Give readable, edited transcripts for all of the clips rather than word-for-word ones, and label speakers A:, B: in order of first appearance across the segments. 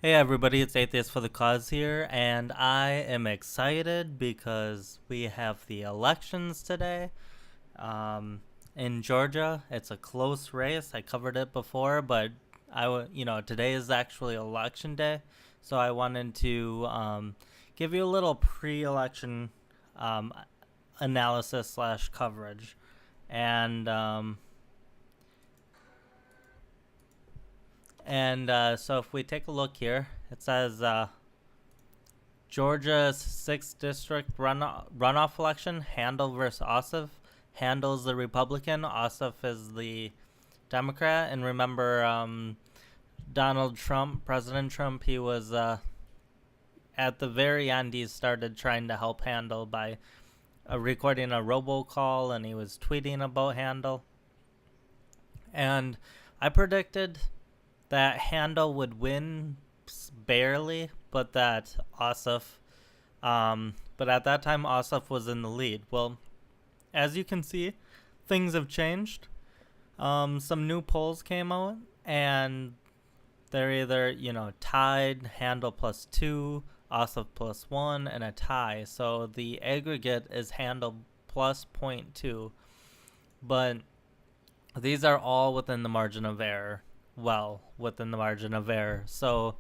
A: Hey everybody, it's Atheist for the Cause here, and I am excited because we have the elections today. In Georgia, it's a close race. I covered it before, but today is actually election day, so I wanted to give you a little pre-election um, analysis slash coverage, and so if we take a look here, it says Georgia's 6th district runoff election, Handel versus Ossoff. Handel's the Republican, Ossoff is the Democrat. And remember, Donald Trump, President Trump, he was at the very end, he started trying to help Handel by recording a robocall, and he was tweeting about Handel. And I predicted that Handel would win barely, but that Ossoff, but at that time Ossoff was in the lead. Well, as you can see, things have changed. Some new polls came out, and they're either tied, Handel +2, Ossoff +1, and a tie. So the aggregate is Handel plus 0.2, but these are all within the margin of error. Well, within the margin of error. So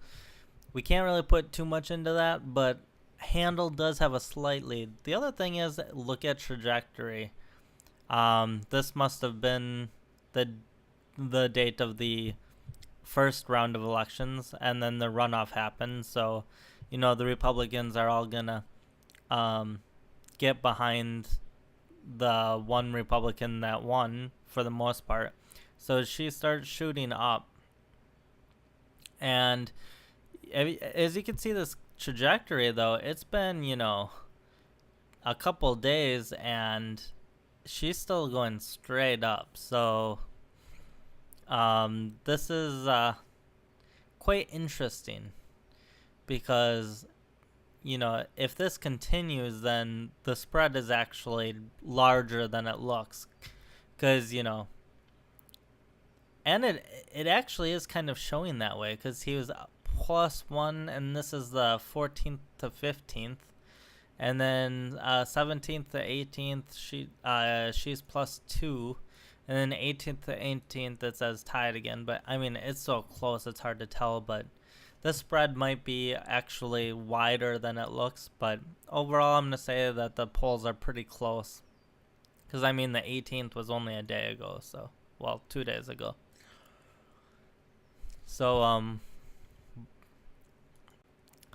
A: we can't really put too much into that, but Handel does have a slight lead. The other thing is, look at trajectory. This must have been the date of the first round of elections, and then the runoff happened. So, the Republicans are all gonna get behind the one Republican that won for the most part. So she starts shooting up. And as you can see, this trajectory, though, it's been, a couple days, and she's still going straight up. So this is quite interesting because, if this continues, then the spread is actually larger than it looks. Because, and it actually is kind of showing that way, because he was +1, and this is the 14th to 15th, and then 17th to 18th she's +2, and then 18th to 18th it says tied again. But I mean, it's so close, it's hard to tell. But this spread might be actually wider than it looks. But overall, I'm gonna say that the polls are pretty close, because I mean, the 18th was only a day ago, so 2 days ago. So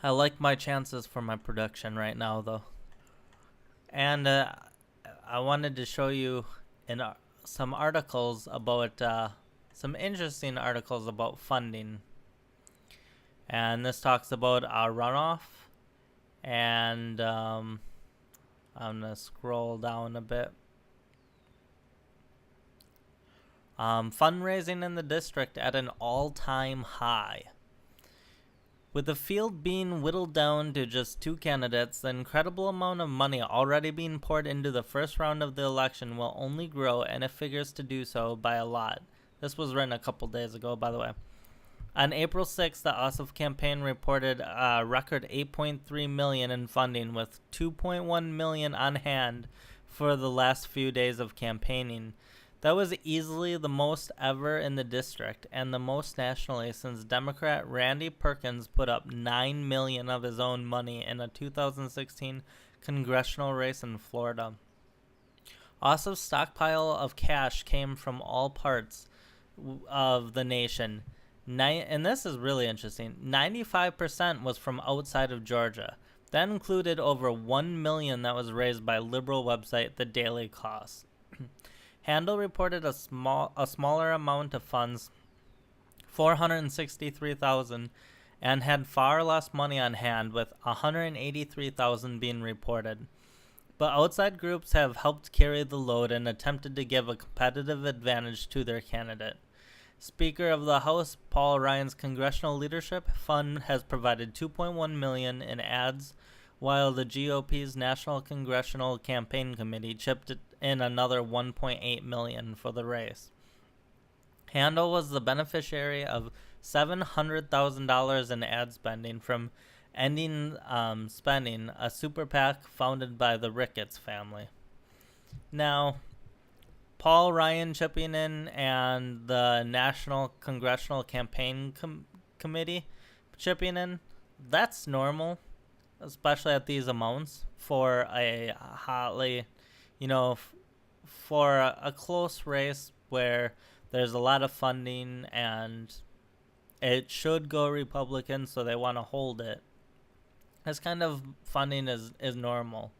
A: I like my chances for my production right now, though. And I wanted to show you some articles about some interesting articles about funding. And this talks about our runoff. And I'm gonna scroll down a bit. Fundraising in the district at an all-time high. With the field being whittled down to just 2 candidates, the incredible amount of money already being poured into the first round of the election will only grow, and it figures to do so by a lot. This was written a couple days ago, by the way. On April 6th, the Ossoff campaign reported a record $8.3 million in funding, with $2.1 million on hand for the last few days of campaigning. That was easily the most ever in the district, and the most nationally, since Democrat Randy Perkins put up $9 million of his own money in a 2016 congressional race in Florida. Ossoff's stockpile of cash came from all parts of the nation. And this is really interesting. 95% was from outside of Georgia. That included over $1 million that was raised by liberal website The Daily Cost. Handel reported a smaller amount of funds, $463,000, and had far less money on hand, with $183,000 being reported. But outside groups have helped carry the load and attempted to give a competitive advantage to their candidate. Speaker of the House Paul Ryan's Congressional Leadership Fund has provided $2.1 million in ads, while the GOP's National Congressional Campaign Committee chipped in another $1.8 million for the race. Handel was the beneficiary of $700,000 in ad spending from ending spending, a super PAC founded by the Ricketts family. Now, Paul Ryan chipping in and the National Congressional Campaign Committee chipping in, that's normal, especially at these amounts for a hotly, for a close race where there's a lot of funding and it should go Republican, so they want to hold it. This kind of funding is normal.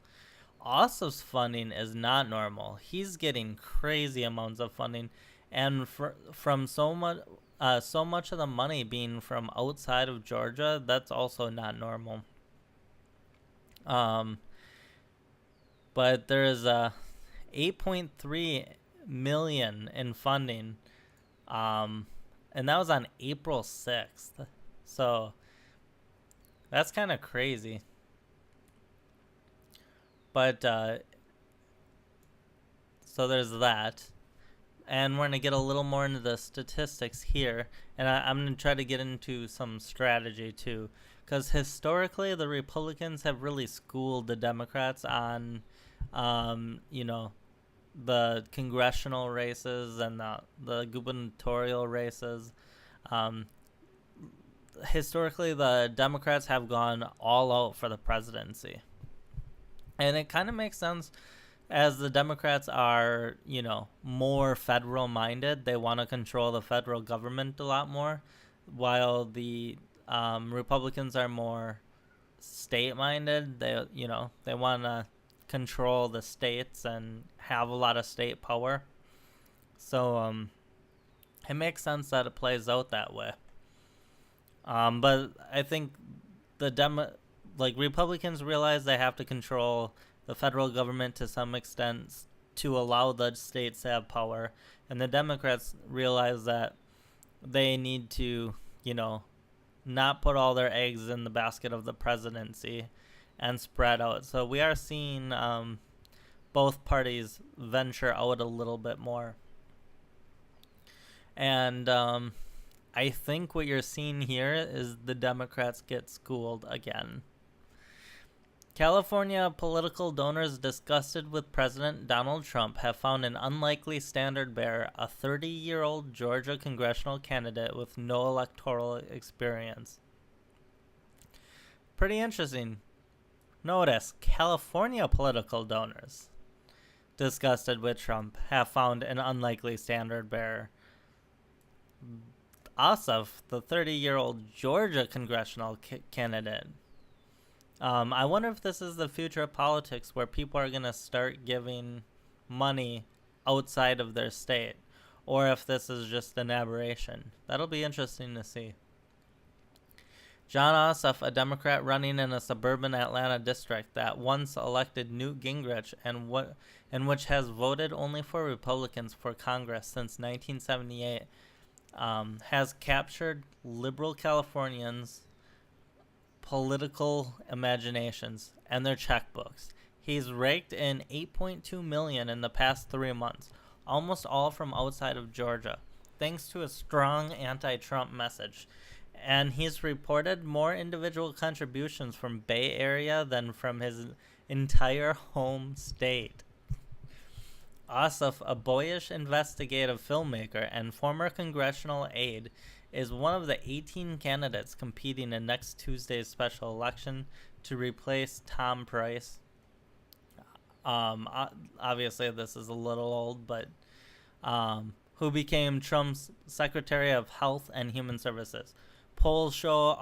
A: Ossoff's funding is not normal. He's getting crazy amounts of funding, and from so much of the money being from outside of Georgia, that's also not normal. But there is a 8.3 million in funding, and that was on April 6th. So that's kind of crazy. But so there's that. And we're going to get a little more into the statistics here. And I'm going to try to get into some strategy too. Because historically, the Republicans have really schooled the Democrats on, the congressional races and the gubernatorial races. Historically, the Democrats have gone all out for the presidency. And it kind of makes sense as the Democrats are, more federal minded. They want to control the federal government a lot more, while the Republicans are more state minded. They want to control the states and have a lot of state power. So it makes sense that it plays out that way. But I think Republicans realize they have to control the federal government to some extent to allow the states to have power, and the Democrats realize that they need to, not put all their eggs in the basket of the presidency and spread out. So we are seeing both parties venture out a little bit more. And I think what you're seeing here is the Democrats get schooled again. California political donors disgusted with President Donald Trump have found an unlikely standard bearer, a 30-year-old Georgia congressional candidate with no electoral experience. Pretty interesting. Notice, California political donors disgusted with Trump have found an unlikely standard bearer. Ossoff, the 30-year-old Georgia congressional candidate. I wonder if this is the future of politics, where people are going to start giving money outside of their state, or if this is just an aberration. That'll be interesting to see. John Ossoff, a Democrat running in a suburban Atlanta district that once elected Newt Gingrich and which has voted only for Republicans for Congress since 1978, has captured liberal Californians' political imaginations and their checkbooks. He's raked in $8.2 million in the past 3 months, almost all from outside of Georgia, thanks to a strong anti-Trump message. And he's reported more individual contributions from Bay Area than from his entire home state. Ossoff, a boyish investigative filmmaker and former congressional aide, is one of the 18 candidates competing in next Tuesday's special election to replace Tom Price. Obviously, this is a little old, but who became Trump's Secretary of Health and Human Services. Polls show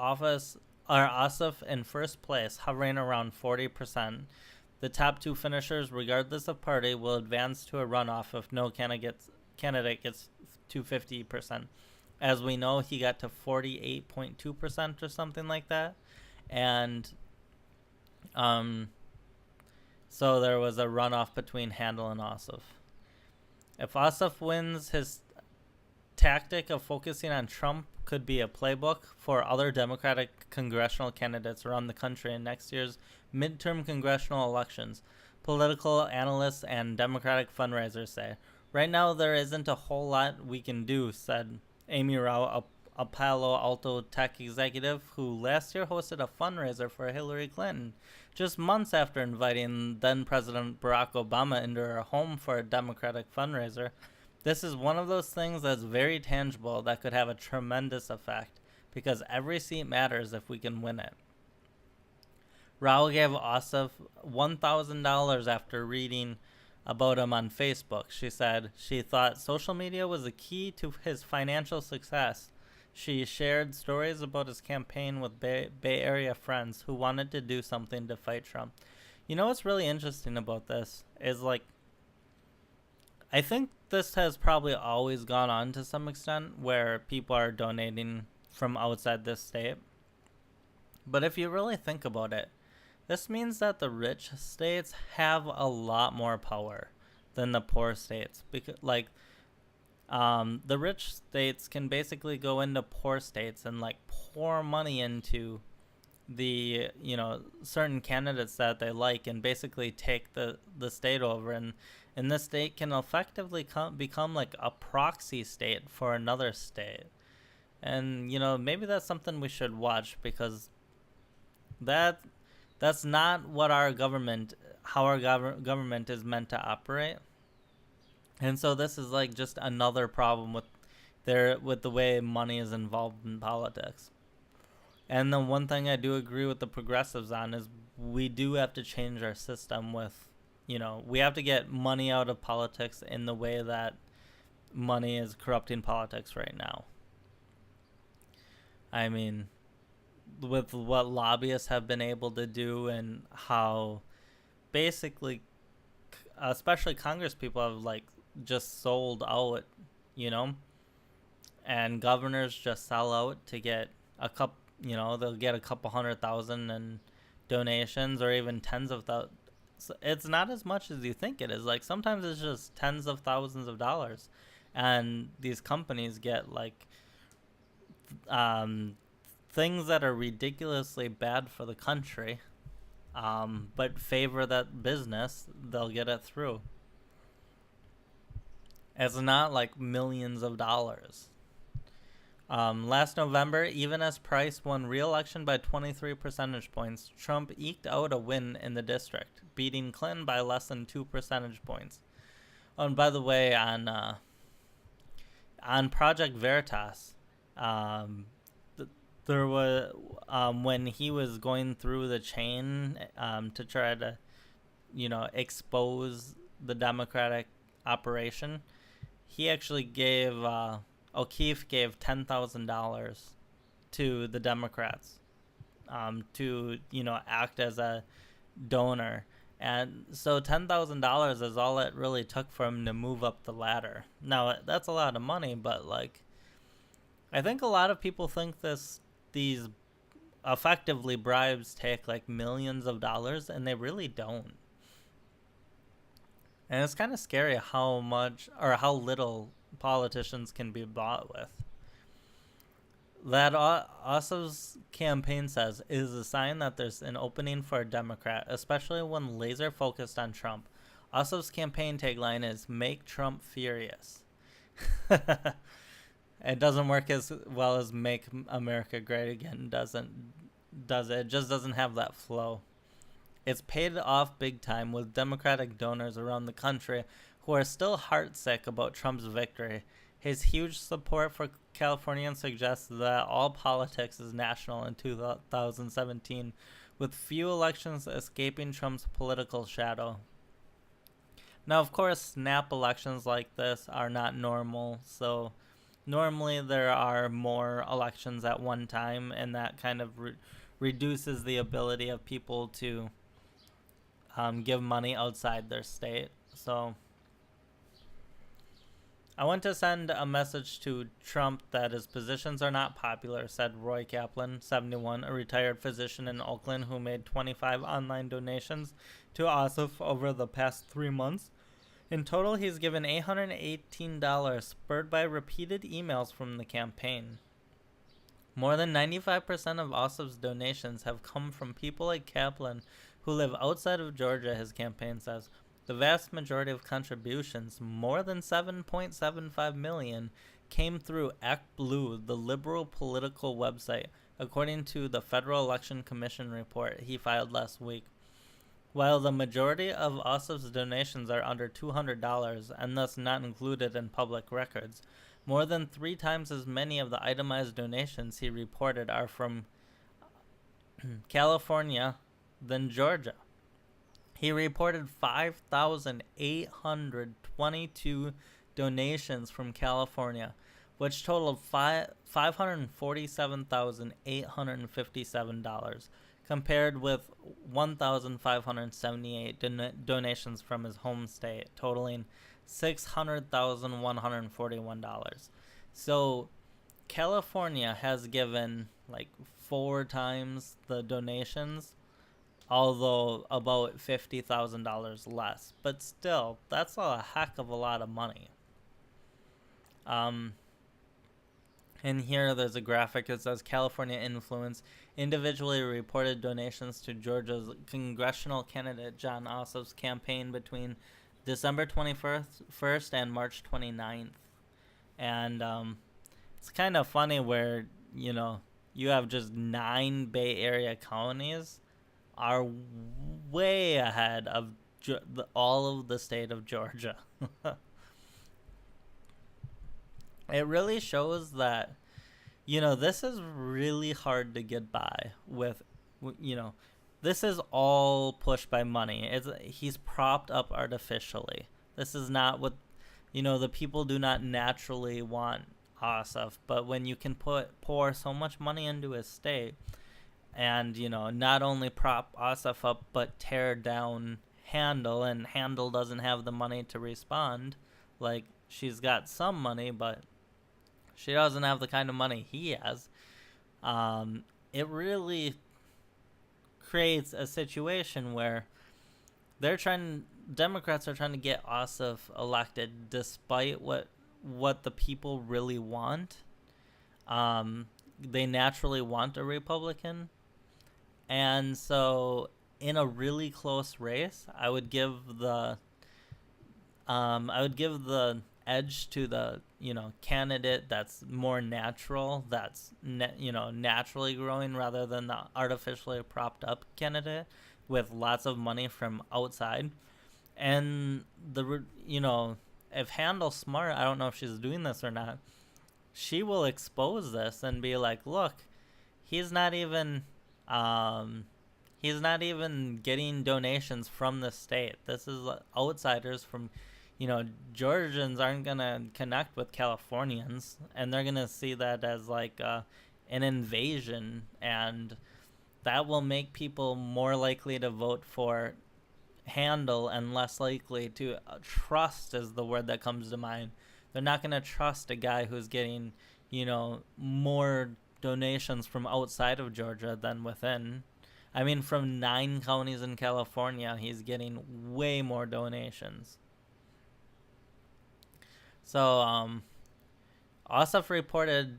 A: Ossoff in first place, hovering around 40%. The top two finishers, regardless of party, will advance to a runoff if no candidate gets to 50%. As we know, he got to 48.2% or something like that. And so there was a runoff between Handel and Ossoff. If Ossoff wins, his tactic of focusing on Trump could be a playbook for other Democratic congressional candidates around the country in next year's midterm congressional elections, political analysts and Democratic fundraisers say. Right now, there isn't a whole lot we can do, said Amy Rao, a Palo Alto tech executive who last year hosted a fundraiser for Hillary Clinton, just months after inviting then President Barack Obama into her home for a Democratic fundraiser. This is one of those things that's very tangible that could have a tremendous effect, because every seat matters if we can win it. Rao gave Ossoff $1,000 after reading about him on Facebook. She said she thought social media was the key to his financial success. She shared stories about his campaign with Bay Area friends who wanted to do something to fight Trump. You know what's really interesting about this is, like, I think this has probably always gone on to some extent where people are donating from outside this state. But if you really think about it, this means that the rich states have a lot more power than the poor states. Because, like, the rich states can basically go into poor states and, like, pour money into the, certain candidates that they like, and basically take the state over. And this state can effectively become like a proxy state for another state. And, maybe that's something we should watch, because that's not what how our government is meant to operate. And so this is like just another problem with the way money is involved in politics. And the one thing I do agree with the progressives on is we do have to change our system with, we have to get money out of politics in the way that money is corrupting politics right now. I mean, with what lobbyists have been able to do, and how basically, especially Congress people, have like just sold out, and governors just sell out to get they'll get a couple 100,000 in donations, or even tens of thousands. It's not as much as you think it is. Like, sometimes it's just tens of thousands of dollars, and these companies get like things that are ridiculously bad for the country, but favor that business. They'll get it through. It's not like millions of dollars. Last November, even as Price won re-election by 23 percentage points, Trump eked out a win in the district, beating Clinton by less than 2 percentage points. Oh, and by the way, on Project Veritas, there was when he was going through the chain to try to, expose the Democratic operation, he actually gave O'Keefe gave $10,000 to the Democrats to act as a donor. And so $10,000 is all it really took for him to move up the ladder. Now, that's a lot of money, but like, I think a lot of people think these effectively bribes take like millions of dollars, and they really don't. And it's kind of scary how much or how little politicians can be bought with. That Ossoff's campaign says is a sign that there's an opening for a Democrat, especially when laser focused on Trump. Ossoff's campaign tagline is "Make Trump Furious." It doesn't work as well as "Make America Great Again." Does it? It just doesn't have that flow. It's paid off big time, with Democratic donors around the country who are still heartsick about Trump's victory. His huge support for Californians suggests that all politics is national in 2017, with few elections escaping Trump's political shadow. Now, of course, snap elections like this are not normal, so normally there are more elections at one time, and that kind of reduces the ability of people to give money outside their state. So I want to send a message to Trump that his positions are not popular, said Roy Kaplan, 71, a retired physician in Oakland who made 25 online donations to Ossoff over the past 3 months. In total, he's given $818, spurred by repeated emails from the campaign. More than 95% of Ossoff's donations have come from people like Kaplan, who live outside of Georgia, his campaign says. The vast majority of contributions, more than $7.75 million, came through Act Blue, the liberal political website, according to the Federal Election Commission report he filed last week. While the majority of Ossoff's donations are under $200 and thus not included in public records, more than 3 times as many of the itemized donations he reported are from California than Georgia. He reported 5,822 donations from California, which totaled $547,857, compared with 1,578 donations from his home state, totaling $600,141. So California has given like 4 times the donations, although about $50,000 less. But still, that's a heck of a lot of money. And here there's a graphic that says California influence individually reported donations to Georgia's congressional candidate Jon Ossoff's campaign between December 21st and March 29th. And it's kind of funny where, you have just 9 Bay Area counties are way ahead of all of the state of Georgia. It really shows that, this is really hard to get by with, this is all pushed by money. He's propped up artificially. This is not what, the people do not naturally want Ossoff. But when you can pour so much money into his state and, not only prop Ossoff up, but tear down Handel, and Handel doesn't have the money to respond. Like, she's got some money, but she doesn't have the kind of money he has. It really creates a situation where Democrats are trying to get Ossoff elected despite what the people really want. They naturally want a Republican. And so in a really close race, I would give the edge to the candidate that's more natural, that's naturally growing, rather than the artificially propped up candidate with lots of money from outside. And if Handel's smart, I don't know if she's doing this or not, she will expose this and be like, look, he's not even getting donations from the state. This is outsiders from Georgians aren't going to connect with Californians, and they're going to see that as like an invasion, and that will make people more likely to vote for Handel and less likely to trust is the word that comes to mind. They're not going to trust a guy who's getting, more donations from outside of Georgia than within. I mean, from 9 counties in California, he's getting way more donations. So, Ossoff reported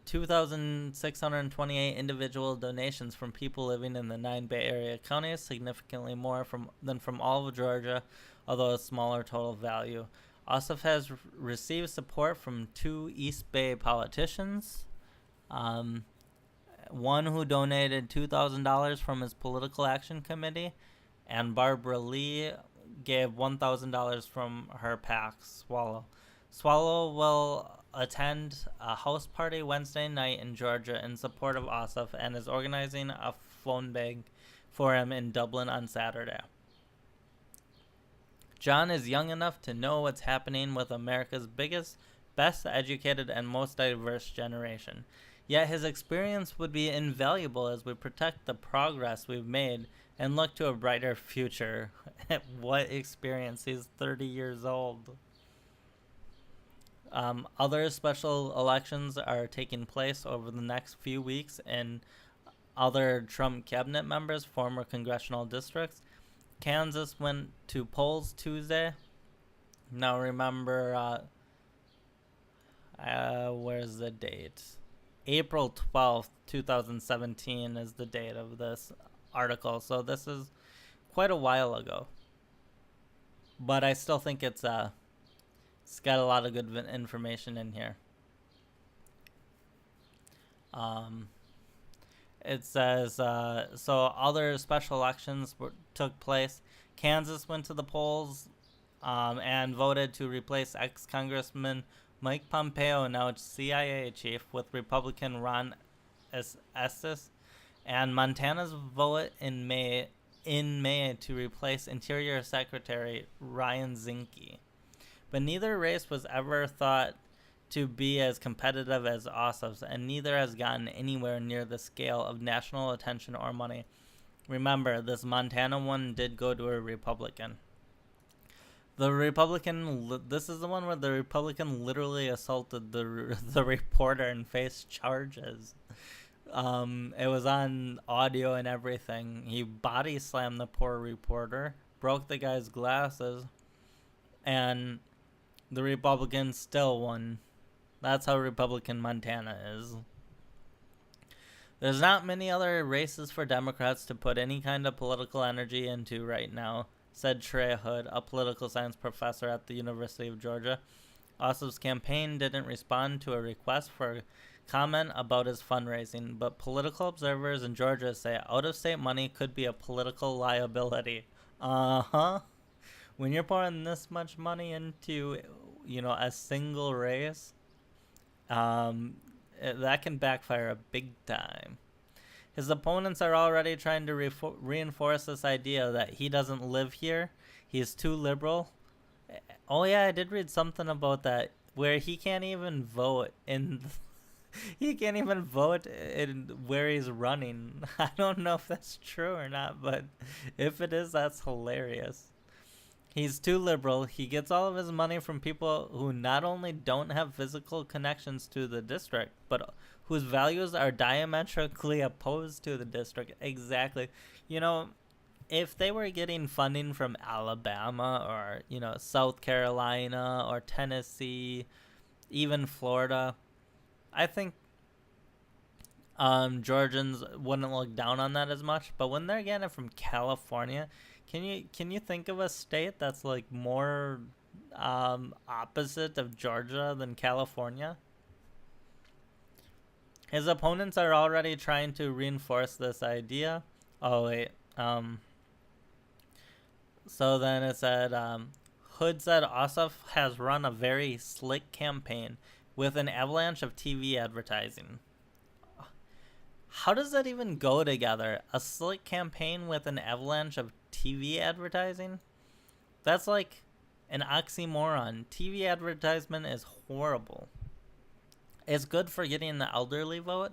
A: 2,628 individual donations from people living in the 9 Bay Area counties, significantly more than from all of Georgia, although a smaller total value. Ossoff has received support from 2 East Bay politicians, one who donated $2,000 from his political action committee, and Barbara Lee gave $1,000 from her PAC, Swallow. Swallow will attend a house party Wednesday night in Georgia in support of Ossoff and is organizing a phone bag for him in Dublin on Saturday. John is young enough to know what's happening with America's biggest, best educated, and most diverse generation. Yet his experience would be invaluable as we protect the progress we've made and look to a brighter future. What experience? He's 30 years old. Other special elections are taking place over the next few weeks in other Trump cabinet members' former congressional districts. Kansas went to polls Tuesday. Now remember, where's the date? April 12th, 2017 is the date of this article. So this is quite a while ago. But I still think it's got a lot of good information in here. Um, it says so other special elections took place. Kansas went to the polls and voted to replace ex-Congressman Mike Pompeo, now CIA chief, with Republican Ron Estes, and Montana's vote in May to replace Interior Secretary Ryan Zinke. But neither race was ever thought to be as competitive as Ossoff's, and neither has gotten anywhere near the scale of national attention or money. Remember, this Montana one did go to a Republican. This is the one where the Republican literally assaulted the reporter and faced charges. It was on audio and everything. He body slammed the poor reporter, broke the guy's glasses, and the Republicans still won. That's how Republican Montana is. There's not many other races for Democrats to put any kind of political energy into right now, said Trey Hood, a political science professor at the University of Georgia. Ossoff's campaign didn't respond to a request for comment about his fundraising, but political observers in Georgia say out-of-state money could be a political liability. When you're pouring this much money into, a single race, that can backfire a big time. His opponents are already trying to reinforce this idea that he doesn't live here. He's too liberal. Oh yeah, I did read something about that where he can't even vote in where he's running. I don't know if that's true or not, but if it is, that's hilarious. He's too liberal. He gets all of his money from people who not only don't have physical connections to the district, but whose values are diametrically opposed to the district. Exactly. If they were getting funding from Alabama or, South Carolina or Tennessee, even Florida, I think Georgians wouldn't look down on that as much. But when they're getting it from California, can you think of a state that's like more opposite of Georgia than California? His opponents are already trying to reinforce this idea. Oh wait. So then it said, Hood said Ossoff has run a very slick campaign with an avalanche of TV advertising. How does that even go together? A slick campaign with an avalanche of TV advertising? That's like an oxymoron. TV advertisement is horrible. It's good for getting the elderly vote,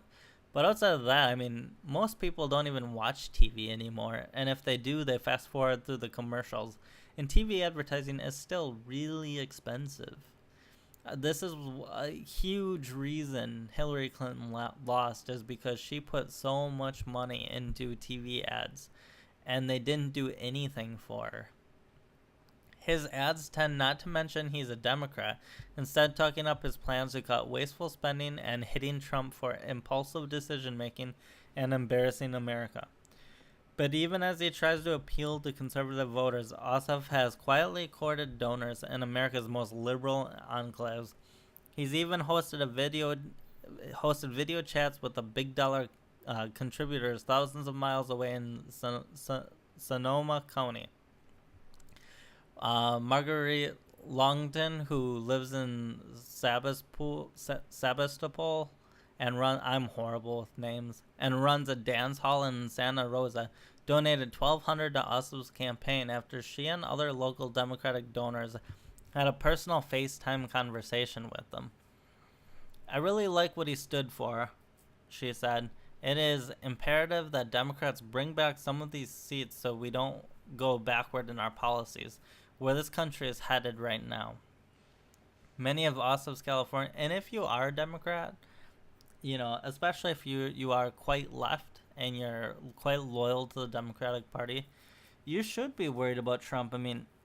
A: but outside of that, most people don't even watch TV anymore, and if they do, they fast forward through the commercials, and TV advertising is still really expensive. This is a huge reason Hillary Clinton lost, is because she put so much money into TV ads, and they didn't do anything for her. His ads tend not to mention he's a Democrat, instead talking up his plans to cut wasteful spending and hitting Trump for impulsive decision-making and embarrassing America. But even as he tries to appeal to conservative voters, Ossoff has quietly courted donors in America's most liberal enclaves. He's even hosted video chats with the big dollar contributors thousands of miles away in Sonoma County. Marguerite Longton, who lives in Sebastopol and I'm horrible with names, and runs a dance hall in Santa Rosa, donated $1,200 to Ossoff's campaign after she and other local Democratic donors had a personal FaceTime conversation with them. I really like what he stood for, she said. It is imperative that Democrats bring back some of these seats so we don't go backward in our policies, where this country is headed right now. Many of Ossoff's California, and if you are a Democrat, especially if you are quite left and you're quite loyal to the Democratic Party, you should be worried about Trump.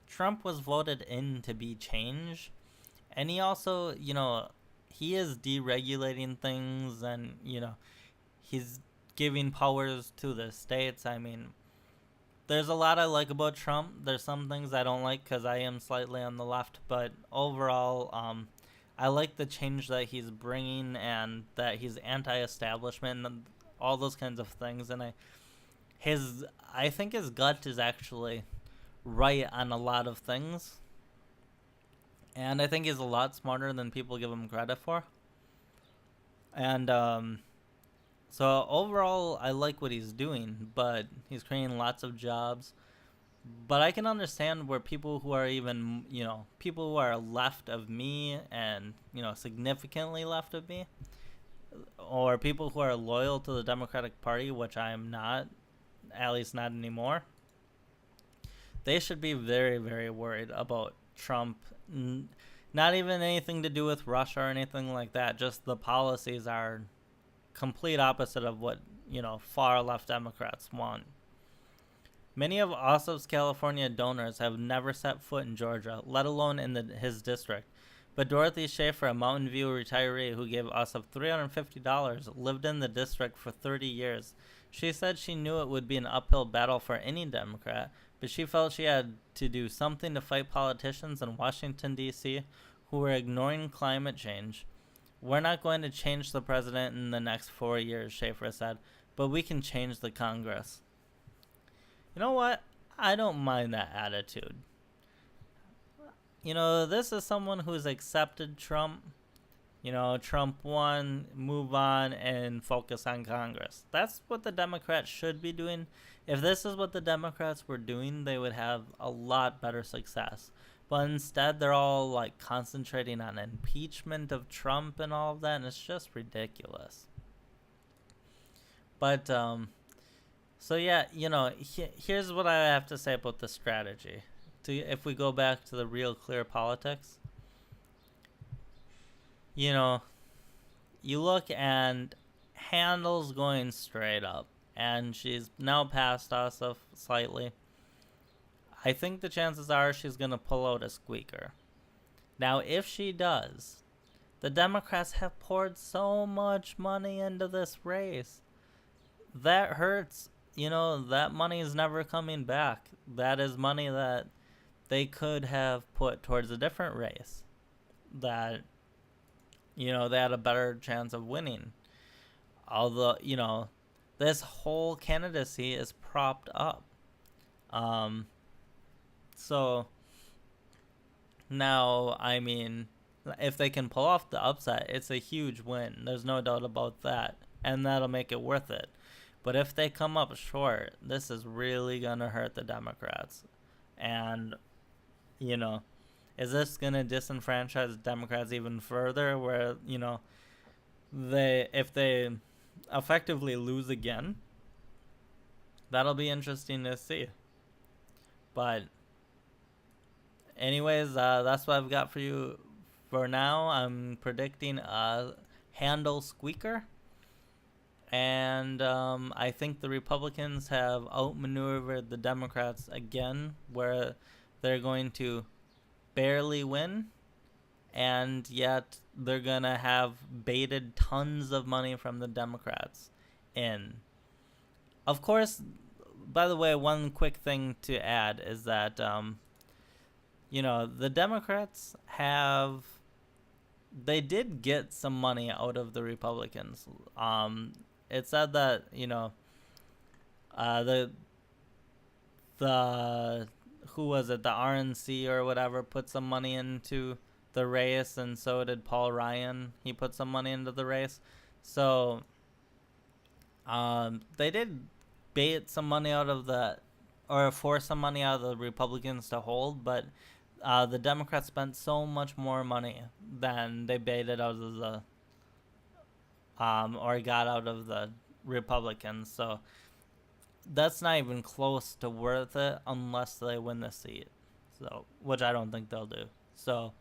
A: Trump was voted in to be change, and he also, he is deregulating things, and, he's giving powers to the states. There's a lot I like about Trump. There's some things I don't like because I am slightly on the left, but overall, I like the change that he's bringing and that he's anti-establishment and all those kinds of things. And I think his gut is actually right on a lot of things. And I think he's a lot smarter than people give him credit for. And so overall, I like what he's doing, but he's creating lots of jobs. But I can understand where people who are even, people who are left of me and, significantly left of me, or people who are loyal to the Democratic Party, which I am not, at least not anymore, they should be very, very worried about Trump. Not even anything to do with Russia or anything like that. Just the policies are complete opposite of what, far left Democrats want. Many of Ossoff's California donors have never set foot in Georgia, let alone in his district. But Dorothy Schaefer, a Mountain View retiree who gave Ossoff $350, lived in the district for 30 years. She said she knew it would be an uphill battle for any Democrat, but she felt she had to do something to fight politicians in Washington, D.C. who were ignoring climate change. We're not going to change the president in the next 4 years, Schaefer said, but we can change the Congress. You know what? I don't mind that attitude. This is someone who's accepted Trump. Trump won, move on, and focus on Congress. That's what the Democrats should be doing. If this is what the Democrats were doing, they would have a lot better success. But instead, they're all concentrating on impeachment of Trump and all of that, and it's just ridiculous. But, so yeah, here's what I have to say about the strategy. If we go back to the real clear politics, you look and Handel's going straight up, and she's now passed Ossoff slightly. I think the chances are she's going to pull out a squeaker. Now, if she does, the Democrats have poured so much money into this race. That hurts. That money is never coming back. That is money that they could have put towards a different race that, they had a better chance of winning. Although, this whole candidacy is propped up. So now, if they can pull off the upset, it's a huge win. There's no doubt about that. And that'll make it worth it. But if they come up short, this is really going to hurt the Democrats. And, is this going to disenfranchise Democrats even further where, if they effectively lose again? That'll be interesting to see. But anyways, that's what I've got for you for now. I'm predicting a Handel squeaker. And I think the Republicans have outmaneuvered the Democrats again, where they're going to barely win, and yet they're going to have baited tons of money from the Democrats in. Of course, by the way, one quick thing to add is that, the Democrats they did get some money out of the Republicans. It said that, the who was it, the RNC or whatever, put some money into the race, and so did Paul Ryan. He put some money into the race. So they did bait some money out of or force some money out of the Republicans to hold, but the Democrats spent so much more money than they baited out of the or got out of the Republicans. So that's not even close to worth it unless they win the seat. So, which I don't think they'll do. So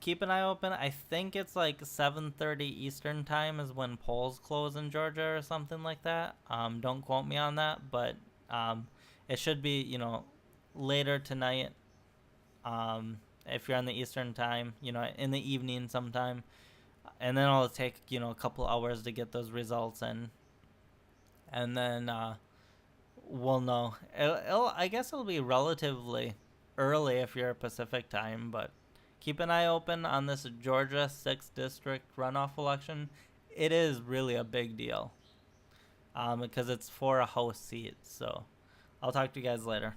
A: keep an eye open. I think it's 7:30 Eastern time is when polls close in Georgia or something like that. Don't quote me on that, but it should be, later tonight. If you're on the Eastern time, in the evening sometime. And then it'll take, a couple hours to get those results in. And then we'll know. I guess it'll be relatively early if you're Pacific time, but keep an eye open on this Georgia 6th District runoff election. It is really a big deal because it's for a House seat. So I'll talk to you guys later.